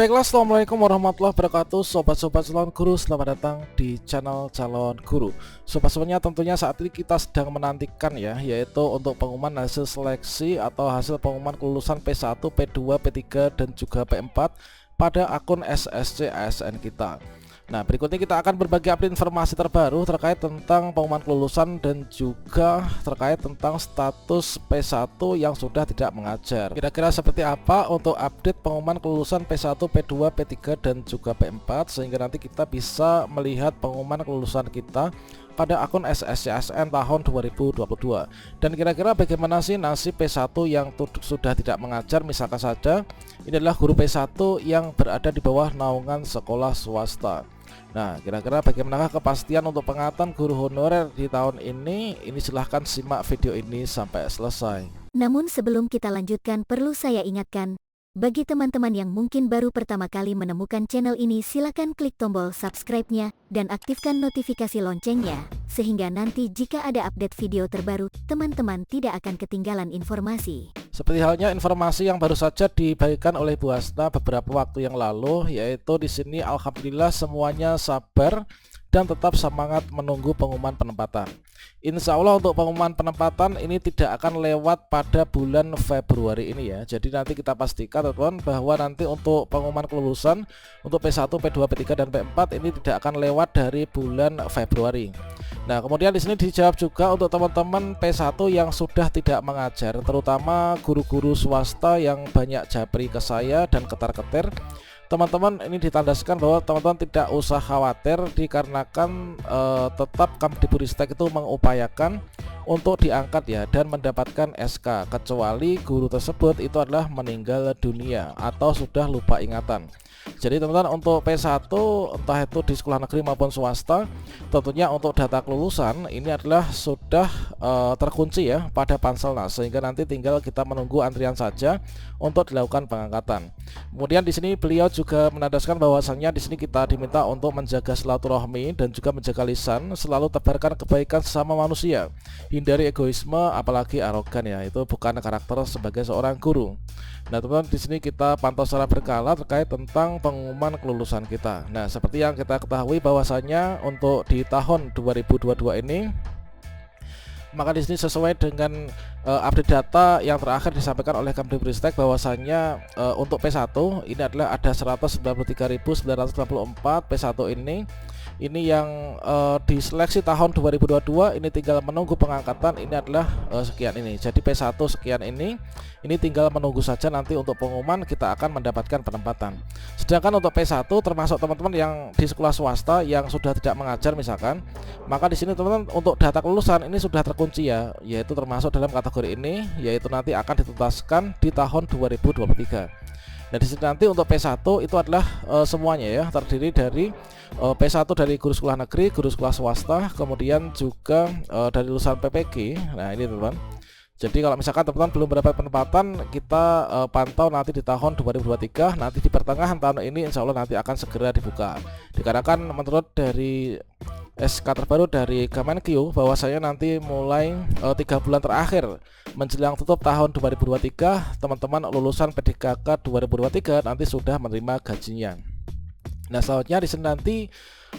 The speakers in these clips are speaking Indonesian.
Baiklah, assalamualaikum warahmatullahi wabarakatuh. Sobat-sobat calon guru, selamat datang di channel calon guru. Sobat-sobatnya, tentunya saat ini kita sedang menantikan ya, yaitu untuk pengumuman hasil seleksi atau hasil pengumuman kelulusan P1, P2, P3 dan juga P4 pada akun SSC ASN kita. Nah, berikutnya kita akan berbagi update informasi terbaru terkait tentang pengumuman kelulusan dan juga terkait tentang status P1 yang sudah tidak mengajar. Kira-kira seperti apa untuk update pengumuman kelulusan P1, P2, P3 dan juga P4 sehingga nanti kita bisa melihat pengumuman kelulusan kita pada akun SSCASN tahun 2022. Dan kira-kira bagaimana sih nasib P1 yang sudah tidak mengajar? Misalkan saja ini adalah guru P1 yang berada di bawah naungan sekolah swasta. Nah, kira-kira bagaimanakah kepastian untuk pengangkatan guru honorer di tahun ini? Ini silahkan simak video ini sampai selesai. Namun sebelum kita lanjutkan, perlu saya ingatkan, bagi teman-teman yang mungkin baru pertama kali menemukan channel ini, silakan klik tombol subscribe-nya dan aktifkan notifikasi loncengnya, sehingga nanti jika ada update video terbaru, teman-teman tidak akan ketinggalan informasi. Seperti halnya informasi yang baru saja dibagikan oleh Bu Hasna beberapa waktu yang lalu, yaitu di sini alhamdulillah semuanya sabar dan tetap semangat menunggu pengumuman penempatan. Insya Allah untuk pengumuman penempatan ini tidak akan lewat pada bulan Februari ini ya. Jadi nanti kita pastikan teman-teman bahwa nanti untuk pengumuman kelulusan untuk P1, P2, P3 dan P4 ini tidak akan lewat dari bulan Februari. Nah, kemudian di sini dijawab juga untuk teman-teman P1 yang sudah tidak mengajar, terutama guru-guru swasta yang banyak japri ke saya dan ketar-ketir. Teman-teman, ini ditandaskan bahwa teman-teman tidak usah khawatir dikarenakan tetap Kemdikbudristek itu mengupayakan untuk diangkat ya dan mendapatkan SK, kecuali guru tersebut itu adalah meninggal dunia atau sudah lupa ingatan. Jadi teman-teman, untuk P1 entah itu di sekolah negeri maupun swasta, tentunya untuk data kelulusan ini adalah sudah terkunci ya pada Panselnas, sehingga nanti tinggal kita menunggu antrian saja untuk dilakukan pengangkatan. Kemudian di sini beliau juga menandaskan bahwasannya di sini kita diminta untuk menjaga silaturahmi dan juga menjaga lisan, selalu tebarkan kebaikan sesama manusia, hindari egoisme apalagi arogan ya, itu bukan karakter sebagai seorang guru. Nah, teman-teman, di sini kita pantau secara berkala terkait tentang pengumuman kelulusan kita. Nah, seperti yang kita ketahui bahwasanya untuk di tahun 2022 ini, maka di sini sesuai dengan update data yang terakhir disampaikan oleh Kemdikbudristek bahwasanya untuk P1 ini adalah ada 193.984 P1 ini yang diseleksi tahun 2022, ini tinggal menunggu pengangkatan, ini adalah sekian ini. Jadi P1 sekian ini tinggal menunggu saja nanti untuk pengumuman kita akan mendapatkan penempatan. Sedangkan untuk P1 termasuk teman-teman yang di sekolah swasta yang sudah tidak mengajar misalkan, maka di sini teman-teman untuk data kelulusan ini sudah terkunci ya, yaitu termasuk dalam kategori ini, yaitu nanti akan dituntaskan di tahun 2023. Nah, di sini nanti untuk P1 itu adalah semuanya ya, terdiri dari P1 dari guru sekolah negeri, guru sekolah swasta, kemudian juga dari lulusan PPG. Nah, ini teman-teman. Jadi kalau misalkan teman-teman belum mendapat penempatan, kita pantau nanti di tahun 2023, nanti di pertengahan tahun ini insya Allah nanti akan segera dibuka. Dikarenakan menurut dari SK terbaru dari Kemenkyu bahwasanya nanti mulai 3 bulan terakhir menjelang tutup tahun 2023, teman-teman lulusan PDKK 2023 nanti sudah menerima gajinya. Nah, selanjutnya di sini nanti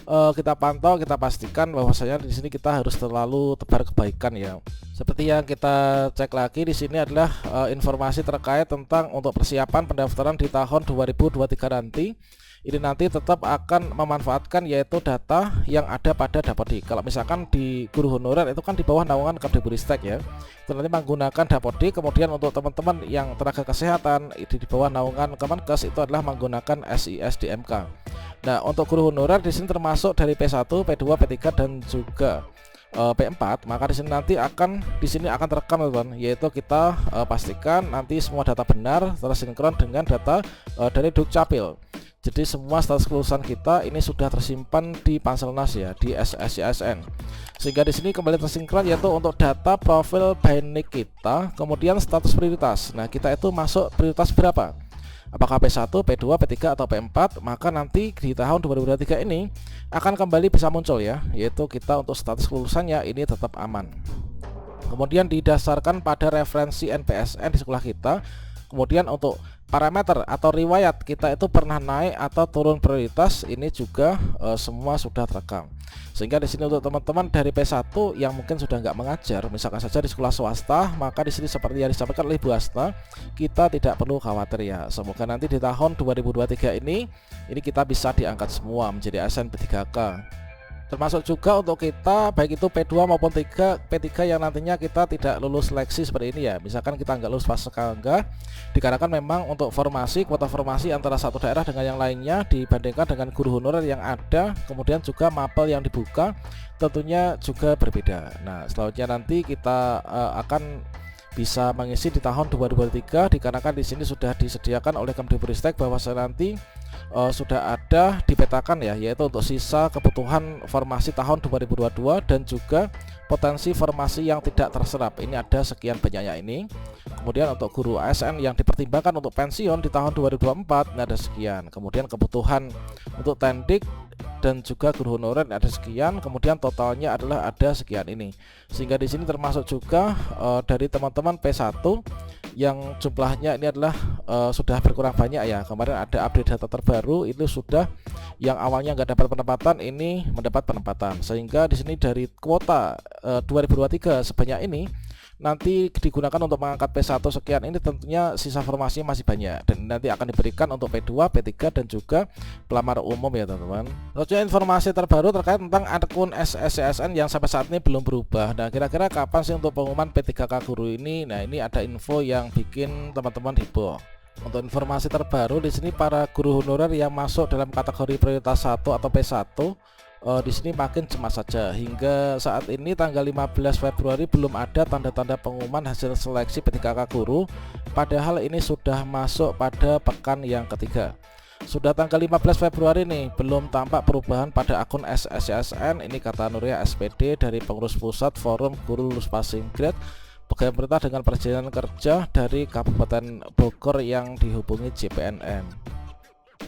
kita pantau, kita pastikan bahwasanya di sini kita harus selalu tebar kebaikan ya. Seperti yang kita cek lagi di sini adalah informasi terkait tentang untuk persiapan pendaftaran di tahun 2023 nanti. Ini nanti tetap akan memanfaatkan yaitu data yang ada pada Dapodik. Kalau misalkan di guru honorer itu kan di bawah naungan Kemdikbudristek ya, itu nanti menggunakan Dapodik. Kemudian untuk teman-teman yang tenaga kesehatan di bawah naungan Kemenkes itu adalah menggunakan SISDMK. Nah, untuk guru honorer di sini termasuk dari P1, P2, P3 dan juga P4, maka di sini nanti akan terekam teman-teman, yaitu kita pastikan nanti semua data benar tersinkron dengan data dari Dukcapil. Jadi semua status kelulusan kita ini sudah tersimpan di Panselnas ya, di SSCASN. Sehingga di sini kembali tersinkron yaitu untuk data profil BNIK kita, kemudian status prioritas. Nah, kita itu masuk prioritas berapa? Apakah P1, P2, P3 atau P4? Maka nanti di tahun 2023 ini akan kembali bisa muncul ya, yaitu kita untuk status kelulusannya ini tetap aman. Kemudian didasarkan pada referensi NPSN di sekolah kita. Kemudian untuk parameter atau riwayat kita itu pernah naik atau turun prioritas, ini juga semua sudah terekam. Sehingga di sini untuk teman-teman dari P1 yang mungkin sudah nggak mengajar, misalkan saja di sekolah swasta, maka di sini seperti yang disampaikan oleh Bu Hasna, kita tidak perlu khawatir ya. Semoga nanti di tahun 2023 ini kita bisa diangkat semua menjadi ASN P3K. Termasuk juga untuk kita baik itu P2 maupun P3 yang nantinya kita tidak lulus seleksi seperti ini ya. Misalkan kita nggak lulus fase K, dikarenakan memang untuk kuota formasi antara satu daerah dengan yang lainnya dibandingkan dengan guru honorer yang ada, kemudian juga mapel yang dibuka tentunya juga berbeda. Nah, selanjutnya nanti kita akan bisa mengisi di tahun 2023 dikarenakan di sini sudah disediakan oleh Kemdikbudristek bahwa nanti sudah ada dipetakan ya, yaitu untuk sisa kebutuhan formasi tahun 2022 dan juga potensi formasi yang tidak terserap. Ini ada sekian banyaknya ini. Kemudian untuk guru ASN yang dipertimbangkan untuk pensiun di tahun 2024 ini ada sekian. Kemudian kebutuhan untuk tendik dan juga guru honorer ada sekian, kemudian totalnya adalah ada sekian ini. Sehingga di sini termasuk juga dari teman-teman P1 yang jumlahnya ini adalah sudah berkurang banyak ya. Kemarin ada update data terbaru, itu sudah yang awalnya nggak dapat penempatan ini mendapat penempatan. Sehingga di sini dari kuota 2023 sebanyak ini nanti digunakan untuk mengangkat P1 sekian ini, tentunya sisa formasinya masih banyak dan nanti akan diberikan untuk P2, P3 dan juga pelamar umum ya teman-teman. Selanjutnya informasi terbaru terkait tentang akun SSCSN yang sampai saat ini belum berubah. Nah, kira-kira kapan sih untuk pengumuman P3K guru ini? Nah, ini ada info yang bikin teman-teman heboh. Untuk informasi terbaru di sini para guru honorer yang masuk dalam kategori prioritas 1 atau P1 di sini makin cemas saja. Hingga saat ini tanggal 15 Februari belum ada tanda-tanda pengumuman hasil seleksi P3K guru, padahal ini sudah masuk pada pekan yang ketiga. Sudah tanggal 15 Februari nih belum tampak perubahan pada akun SSCSN, ini kata Nuria SPD dari pengurus pusat Forum Guru Lulus Passing Grade Pegawai Pemerintah dengan Perjalanan Kerja dari Kabupaten Bogor yang dihubungi JPNN.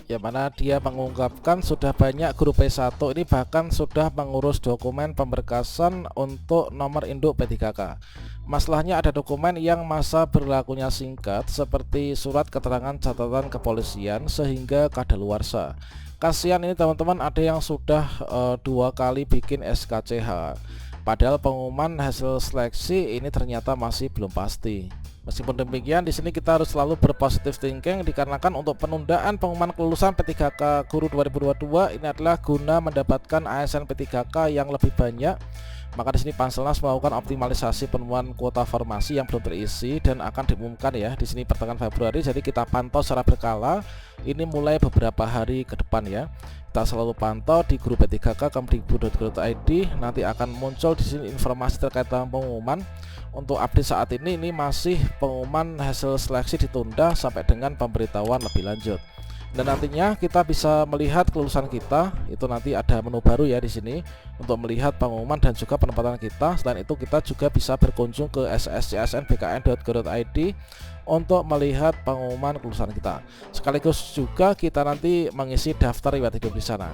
Yang mana dia mengungkapkan sudah banyak guru P1 ini bahkan sudah mengurus dokumen pemberkasan untuk nomor induk P3K. Masalahnya ada dokumen yang masa berlakunya singkat seperti surat keterangan catatan kepolisian sehingga kadaluarsa. Kasihan ini teman-teman, ada yang sudah 2 kali bikin SKCH. Padahal pengumuman hasil seleksi ini ternyata masih belum pasti. Meskipun demikian, di sini kita harus selalu berpositif thinking dikarenakan untuk penundaan pengumuman kelulusan P3K guru 2022 ini adalah guna mendapatkan ASN P3K yang lebih banyak. Maka di sini Panselnas melakukan optimalisasi penemuan kuota formasi yang belum terisi dan akan diumumkan ya di sini pertengahan Februari. Jadi kita pantau secara berkala ini mulai beberapa hari ke depan ya. Kita selalu pantau di grup P3K kemdikbud.go.id, nanti akan muncul di sini informasi terkait dengan pengumuman. Untuk update saat ini masih pengumuman hasil seleksi ditunda sampai dengan pemberitahuan lebih lanjut. Dan nantinya kita bisa melihat kelulusan kita, itu nanti ada menu baru ya di sini untuk melihat pengumuman dan juga penempatan kita. Selain itu kita juga bisa berkunjung ke sscsnbkn.go.id untuk melihat pengumuman kelulusan kita. Sekaligus juga kita nanti mengisi daftar riwayat hidup di sana.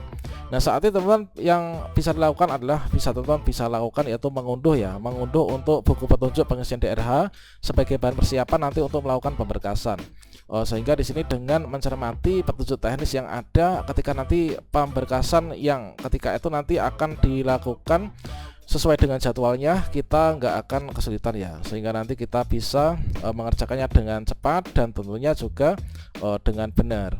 Nah, saat ini teman-teman yang bisa dilakukan adalah teman-teman bisa lakukan yaitu mengunduh untuk buku petunjuk pengisian DRH sebagai bahan persiapan nanti untuk melakukan pemberkasan. Sehingga di sini dengan mencermati petunjuk teknis yang ada ketika nanti pemberkasan yang ketika itu nanti akan dilakukan sesuai dengan jadwalnya, kita nggak akan kesulitan ya, sehingga nanti kita bisa mengerjakannya dengan cepat dan tentunya juga dengan benar.